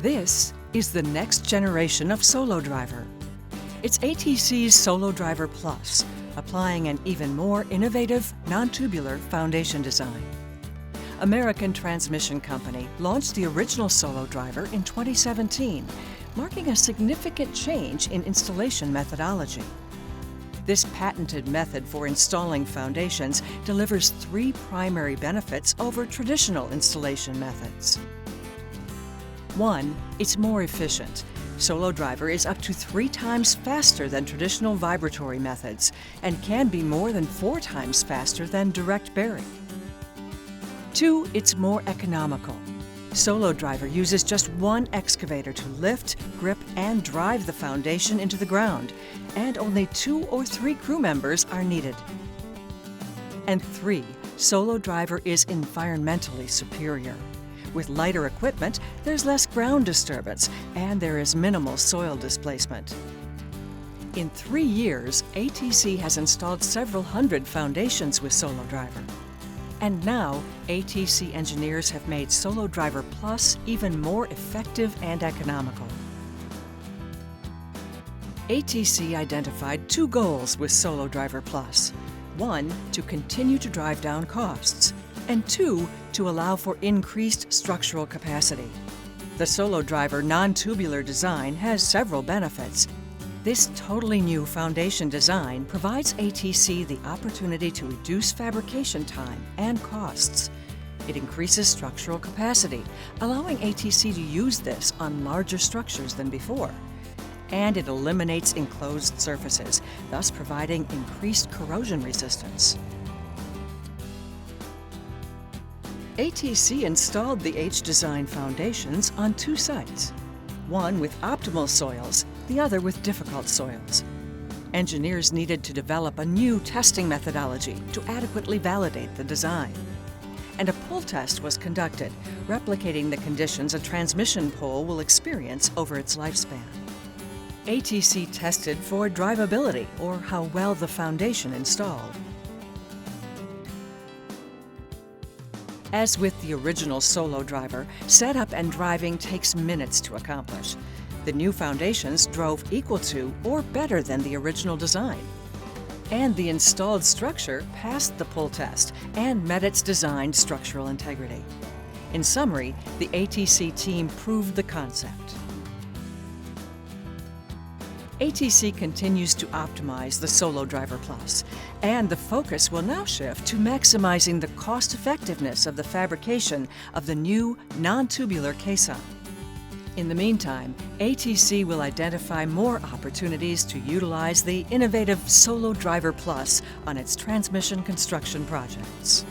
This is the next generation of Solo Driver. It's ATC's Solo Driver Plus, applying an even more innovative, non-tubular foundation design. American Transmission Company launched the original Solo Driver in 2017, marking a significant change in installation methodology. This patented method for installing foundations delivers three primary benefits over traditional installation methods. 1. It's more efficient. Solo Driver is up to 3 times faster than traditional vibratory methods and can be more than 4 times faster than direct bearing. 2. It's more economical. Solo Driver uses just one excavator to lift, grip, and drive the foundation into the ground, and only 2 or 3 crew members are needed. And 3. Solo Driver is environmentally superior. With lighter equipment, there's less ground disturbance, and there is minimal soil displacement. In 3 years, ATC has installed several hundred foundations with Solo Driver. And now, ATC engineers have made Solo Driver Plus even more effective and economical. ATC identified 2 goals with Solo Driver Plus. 1, to continue to drive down costs, and 2, to allow for increased structural capacity. The Solo Driver non-tubular design has several benefits. This totally new foundation design provides ATC the opportunity to reduce fabrication time and costs. It increases structural capacity, allowing ATC to use this on larger structures than before. And it eliminates enclosed surfaces, thus providing increased corrosion resistance. ATC installed the H-Design foundations on 2 sites, one with optimal soils, the other with difficult soils. Engineers needed to develop a new testing methodology to adequately validate the design. And a pull test was conducted, replicating the conditions a transmission pole will experience over its lifespan. ATC tested for drivability, or how well the foundation installed. As with the original Solo Driver, setup and driving takes minutes to accomplish. The new foundations drove equal to or better than the original design. And the installed structure passed the pull test and met its designed structural integrity. In summary, the ATC team proved the concept. ATC continues to optimize the Solo Driver Plus, and the focus will now shift to maximizing the cost-effectiveness of the fabrication of the new non-tubular caisson. In the meantime, ATC will identify more opportunities to utilize the innovative Solo Driver Plus on its transmission construction projects.